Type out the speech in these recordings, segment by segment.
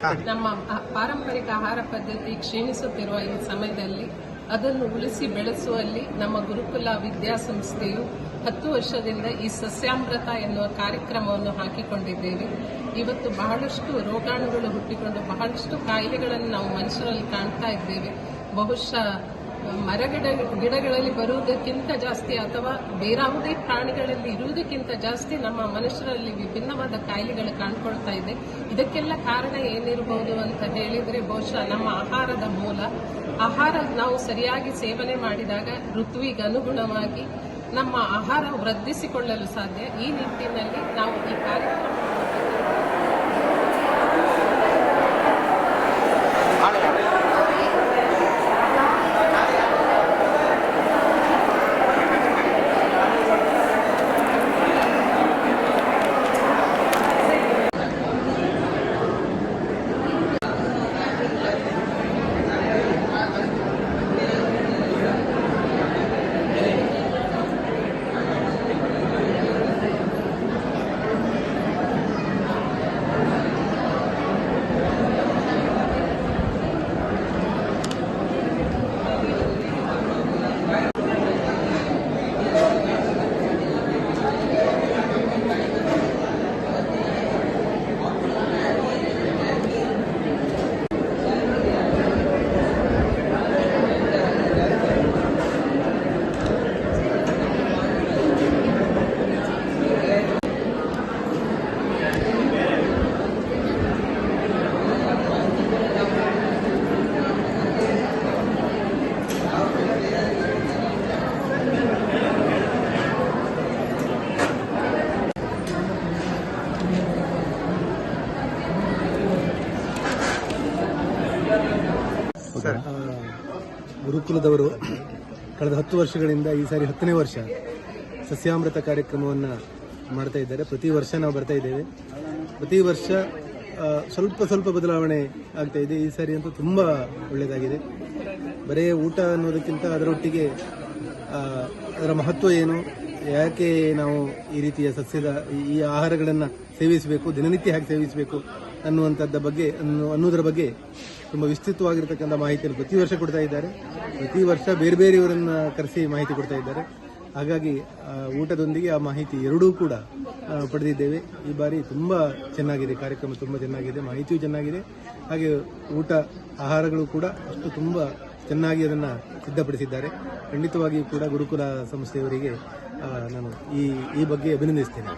ನಮ್ಮ ಪಾರಂಪರಿಕ ಆಹಾರ ಪದ್ಧತಿ ಕ್ಷೀಣಿಸುತ್ತಿರುವ ಈ ಸಮಯದಲ್ಲಿ ಅದನ್ನು ಉಳಿಸಿ ಬೆಳೆಸುವಲ್ಲಿ ನಮ್ಮ ಗುರುಕುಲ ವಿದ್ಯಾಸಂಸ್ಥೆಯು 10 ವರ್ಷದಿಂದ ಈ ಸಸ್ಯಾಮೃತ ಎನ್ನುವ ಕಾರ್ಯಕ್ರಮವನ್ನು ಹಾಕಿಕೊಂಡಿದ್ದೇವೆ. ಇವತ್ತು ಬಹಳಷ್ಟು ರೋಗಾಣುಗಳು ಹುಟ್ಟಿಕೊಂಡು ಬಹಳಷ್ಟು ಕಾಯಿಲೆಗಳನ್ನು ನಾವು ಮನುಷ್ಯರಲ್ಲಿ ಕಾಣ್ತಾ ಇದ್ದೇವೆ. ಬಹುಶಃ ಗಿಡಗಳಲ್ಲಿ ಬರುವುದಕ್ಕಿಂತ ಜಾಸ್ತಿ ಅಥವಾ ಬೇರಾವುದೇ ಪ್ರಾಣಿಗಳಲ್ಲಿ ಇರುವುದಕ್ಕಿಂತ ಜಾಸ್ತಿ ನಮ್ಮ ಮನುಷ್ಯರಲ್ಲಿ ವಿಭಿನ್ನವಾದ ಕಾಯಿಲೆಗಳು ಕಾಣ್ಕೊಳ್ತಾ ಇದೆ. ಇದಕ್ಕೆಲ್ಲ ಕಾರಣ ಏನಿರಬಹುದು ಅಂತ ಹೇಳಿದ್ರೆ ಬಹುಶಃ ನಮ್ಮ ಆಹಾರದ ಮೂಲ. ಆಹಾರ ನಾವು ಸರಿಯಾಗಿ ಸೇವನೆ ಮಾಡಿದಾಗ ಋತುವಿಗೆ ಅನುಗುಣವಾಗಿ ನಮ್ಮ ಆಹಾರ ವೃದ್ಧಿಸಿಕೊಳ್ಳಲು ಸಾಧ್ಯ. ಈ ನಿಟ್ಟಿನಲ್ಲಿ ನಾವು ಈ ಕಾರ್ಯಕ್ರಮ ಗುರುಕುಲದವರು ಕಳೆದ 10 ವರ್ಷಗಳಿಂದ ಈ ಸಾರಿ 10ನೇ ವರ್ಷ ಸಸ್ಯಾಮೃತ ಕಾರ್ಯಕ್ರಮವನ್ನು ಮಾಡ್ತಾ ಇದ್ದಾರೆ. ಪ್ರತಿ ವರ್ಷ ನಾವು ಬರ್ತಾ ಇದ್ದೇವೆ. ಪ್ರತಿ ವರ್ಷ ಸ್ವಲ್ಪ ಬದಲಾವಣೆ ಆಗ್ತಾ ಇದೆ. ಈ ಸಾರಿ ಅಂತೂ ತುಂಬ ಒಳ್ಳೆಯದಾಗಿದೆ. ಬರೀ ಊಟ ಅನ್ನೋದಕ್ಕಿಂತ ಅದರೊಟ್ಟಿಗೆ ಅದರ ಮಹತ್ವ ಏನು, ಯಾಕೆ ನಾವು ಈ ರೀತಿಯ ಸಸ್ಯದ ಈ ಆಹಾರಗಳನ್ನು ಸೇವಿಸಬೇಕು, ದಿನನಿತ್ಯ ಹೇಗೆ ಸೇವಿಸಬೇಕು ಅನ್ನೋದರ ಬಗ್ಗೆ ತುಂಬ ವಿಸ್ತೃತವಾಗಿರ್ತಕ್ಕಂಥ ಮಾಹಿತಿಯನ್ನು ಪ್ರತಿ ವರ್ಷ ಕೊಡ್ತಾ ಇದ್ದಾರೆ. ಪ್ರತಿ ವರ್ಷ ಬೇರೆಯವರನ್ನು ಕರೆಸಿ ಮಾಹಿತಿ ಕೊಡ್ತಾ ಇದ್ದಾರೆ. ಹಾಗಾಗಿ ಊಟದೊಂದಿಗೆ ಆ ಮಾಹಿತಿ ಎರಡೂ ಕೂಡ ಪಡೆದಿದ್ದೇವೆ. ಈ ಬಾರಿ ತುಂಬ ಚೆನ್ನಾಗಿದೆ, ಕಾರ್ಯಕ್ರಮ ತುಂಬ ಚೆನ್ನಾಗಿದೆ, ಮಾಹಿತಿಯೂ ಚೆನ್ನಾಗಿದೆ. ಹಾಗೆ ಆಹಾರಗಳು ಕೂಡ ಅಷ್ಟು ತುಂಬ ಚೆನ್ನಾಗಿ ಅದನ್ನು ಸಿದ್ಧಪಡಿಸಿದ್ದಾರೆ. ಖಂಡಿತವಾಗಿಯೂ ಕೂಡ ಗುರುಕುಲ ಸಂಸ್ಥೆಯವರಿಗೆ ನಾನು ಈ ಬಗ್ಗೆ ಅಭಿನಂದಿಸ್ತೇನೆ.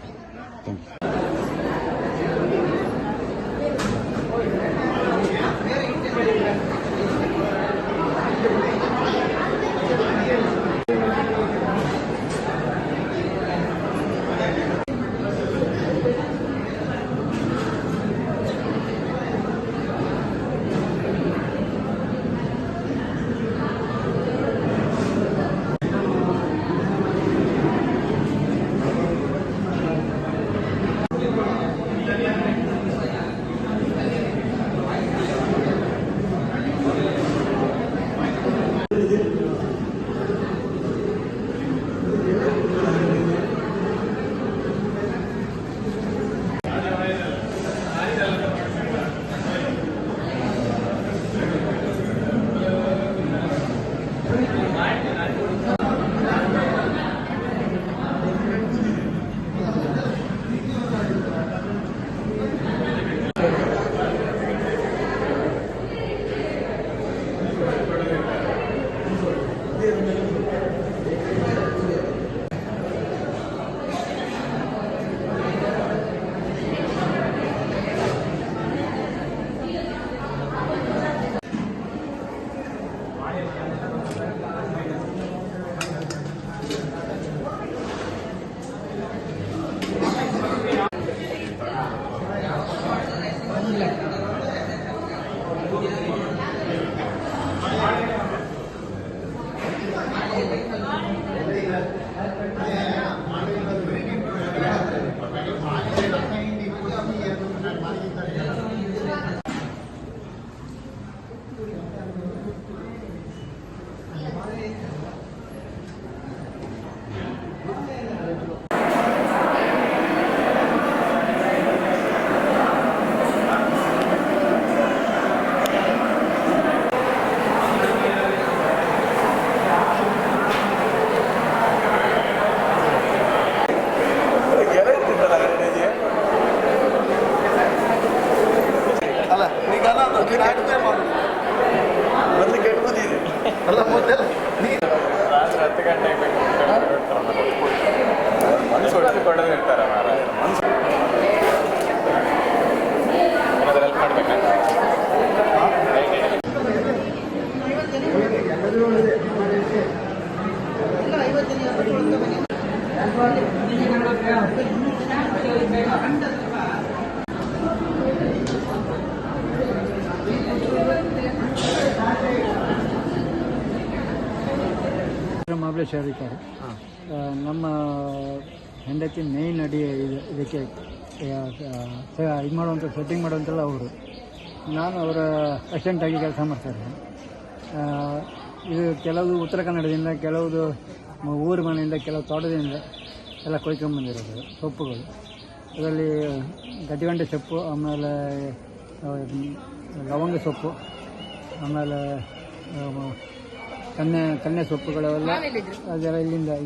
ರಾತ್ರಿ 10 ಗಂಟೆಗೆ ಮನಸ್ಸು ಕೊಡೋದು ಇರ್ತಾರೆ ಮನಸ್ಸು ಏನಾದರೂ ಹೆಲ್ಪ್ ಮಾಡ್ಬೇಕಂತ ಮಹಾಬಲೇಶ್ವರ ಇದ್ದಾರೆ. ನಮ್ಮ ಹೆಂಡತಿ ಮೇಯ್ನ್ ಅಡಿ ಇದಕ್ಕೆ ಇದು ಮಾಡುವಂಥ ಸೆಟ್ಟಿಂಗ್ ಮಾಡುವಂತೆಲ್ಲ ಅವರು. ನಾನು ಅವರ ಅಸಿಸ್ಟೆಂಟಾಗಿ ಕೆಲಸ ಮಾಡ್ತಾಯಿದ್ದೆ. ಇದು ಕೆಲವು ಉತ್ತರ ಕನ್ನಡದಿಂದ, ಕೆಲವುದು ಊರು ಮನೆಯಿಂದ, ಕೆಲವು ತೋಟದಿಂದ ಎಲ್ಲ ಕೊಯ್ಕೊಂಬಂದಿರೋದು ಸೊಪ್ಪುಗಳು. ಅದರಲ್ಲಿ ಗಡ್ಡಿಗಂಡೆ ಸೊಪ್ಪು, ಆಮೇಲೆ ಲವಂಗ ಸೊಪ್ಪು, ಆಮೇಲೆ ಕನ್ನೆ ಸೊಪ್ಪುಗಳೆಲ್ಲ ಅದೆಲ್ಲ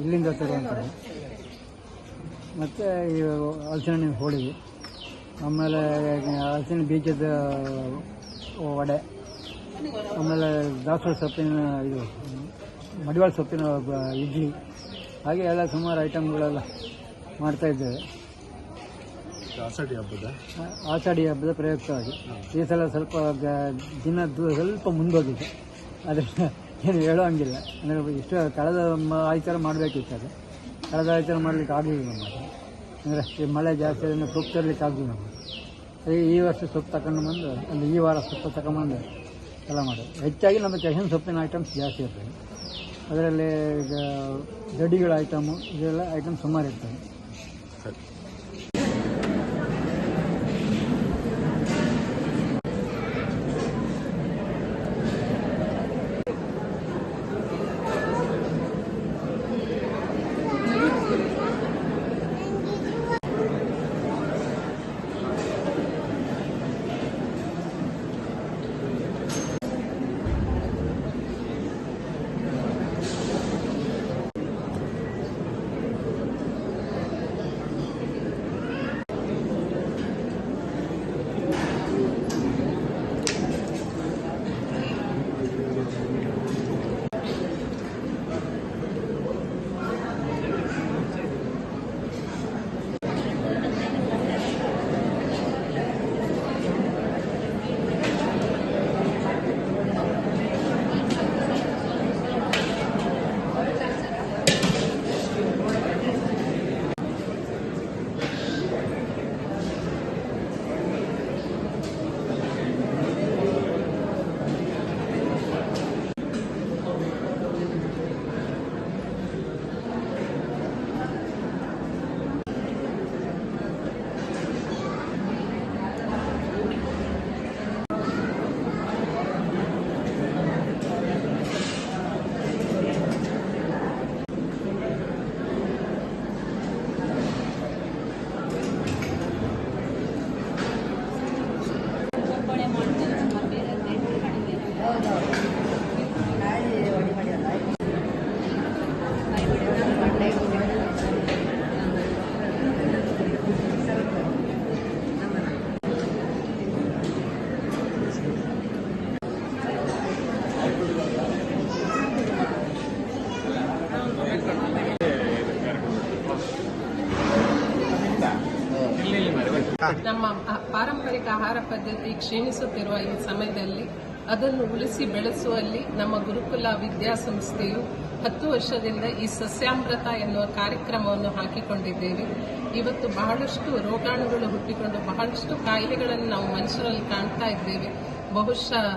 ಇಲ್ಲಿಂದ ತರುವಂಥದ್ದು. ಮತ್ತು ಈ ಹಲಸಿನ ಹಣ್ಣಿನ ಹೋಳಿಗೆ, ಆಮೇಲೆ ಹಲಸಿನ ಬೀಜದ ವಡೆ, ಆಮೇಲೆ ದಾಸವಾಳ ಸೊಪ್ಪಿನ ಇದು ಮಡಿವಾಳ ಸೊಪ್ಪಿನ ಇಡ್ಲಿ, ಹಾಗೆ ಎಲ್ಲ ಸುಮಾರು ಐಟಮ್ಗಳೆಲ್ಲ ಮಾಡ್ತಾಯಿದ್ದೇವೆ ಆಷಾಢಿ ಹಬ್ಬದ ಪ್ರಯುಕ್ತವಾಗಿ. ಈ ಸಲ ಸ್ವಲ್ಪ ದಿನ ಸ್ವಲ್ಪ ಮುಂದೋಗಿದೆ, ಆದರೆ ಏನು ಹೇಳೋಂಗಿಲ್ಲ. ಅಂದರೆ ಇಷ್ಟು ಕಳೆದ ಆಯ್ತಾರ ಮಾಡಬೇಕಿತ್ತು, ಅದು ಕಳೆದ ಆಯ್ತಾರ ಮಾಡಲಿಕ್ಕೆ ಆಗಲಿಲ್ಲ ನಮಗೆ. ಅಂದರೆ ಈ ಮಳೆ ಜಾಸ್ತಿ ಅದನ್ನು ಸೊಪ್ಪು ತರಲಿಕ್ಕೆ ಆಗಲಿಲ್ಲ ನಮಗೆ. ಅದೇ ಈ ವರ್ಷ ಸೊಪ್ಪು ತಗೊಂಡು ಬಂದು, ಅಂದರೆ ಈ ವಾರ ಸೊಪ್ಪು ತಗೊಂಬಂದು ಎಲ್ಲ ಮಾಡೋದು. ಹೆಚ್ಚಾಗಿ ನಮ್ಮ ಕೆಹಿನ ಸೊಪ್ಪಿನ ಐಟಮ್ಸ್ ಜಾಸ್ತಿ ಇರ್ತವೆ. ಅದರಲ್ಲಿ ಈಗ ಗಡ್ಡಿಗಳ ಐಟಮು ಇದೆಲ್ಲ ಐಟಮ್ ಸುಮಾರು ಇರ್ತವೆ. ನಮ್ಮ ಪಾರಂಪರಿಕ ಆಹಾರ ಪದ್ಧತಿ ಕ್ಷೀಣಿಸುತ್ತಿರುವ ಈ ಸಮಯದಲ್ಲಿ ಅದನ್ನು ಉಳಿಸಿ ಬೆಳೆಸುವಲ್ಲಿ ನಮ್ಮ ಗುರುಕುಲ ವಿದ್ಯಾಸಂಸ್ಥೆಯು 10 ವರ್ಷದಿಂದ ಈ ಸಸ್ಯಾಮೃತ ಎನ್ನುವ ಕಾರ್ಯಕ್ರಮವನ್ನು ಹಾಕಿಕೊಂಡಿದ್ದೇವೆ. ಇವತ್ತು ಬಹಳಷ್ಟು ರೋಗಾಣುಗಳು ಹುಟ್ಟಿಕೊಂಡು ಬಹಳಷ್ಟು ಕಾಯಿಲೆಗಳನ್ನು ನಾವು ಮನುಷ್ಯರಲ್ಲಿ ಕಾಣ್ತಾ ಇದ್ದೇವೆ. ಬಹುಶಃ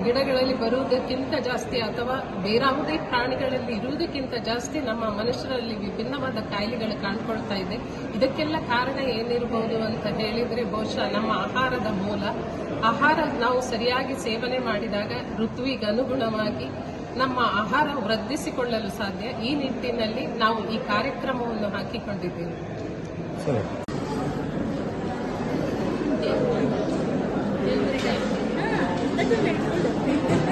ಗಿಡಗಳಲ್ಲಿ ಬರುವುದಕ್ಕಿಂತ ಜಾಸ್ತಿ ಅಥವಾ ಬೇರಾವುದೇ ಪ್ರಾಣಿಗಳಲ್ಲಿ ಇರುವುದಕ್ಕಿಂತ ಜಾಸ್ತಿ ನಮ್ಮ ಮನುಷ್ಯರಲ್ಲಿ ವಿಭಿನ್ನವಾದ ಕಾಯಿಲೆಗಳು ಕಾಣ್ಕೊಳ್ತಾ ಇದೆ. ಇದಕ್ಕೆಲ್ಲ ಕಾರಣ ಏನಿರಬಹುದು ಅಂತ ಹೇಳಿದ್ರೆ ಬಹುಶಃ ನಮ್ಮ ಆಹಾರದ ಮೂಲ. ಆಹಾರ ನಾವು ಸರಿಯಾಗಿ ಸೇವನೆ ಮಾಡಿದಾಗ ಋತುವಿಗೆ ಅನುಗುಣವಾಗಿ ನಮ್ಮ ಆಹಾರ ವೃದ್ಧಿಸಿಕೊಳ್ಳಲು ಸಾಧ್ಯ. ಈ ನಿಟ್ಟಿನಲ್ಲಿ ನಾವು ಈ ಕಾರ್ಯಕ್ರಮವನ್ನು ಹಾಕಿಕೊಂಡಿದ್ದೇವೆ. That's a very good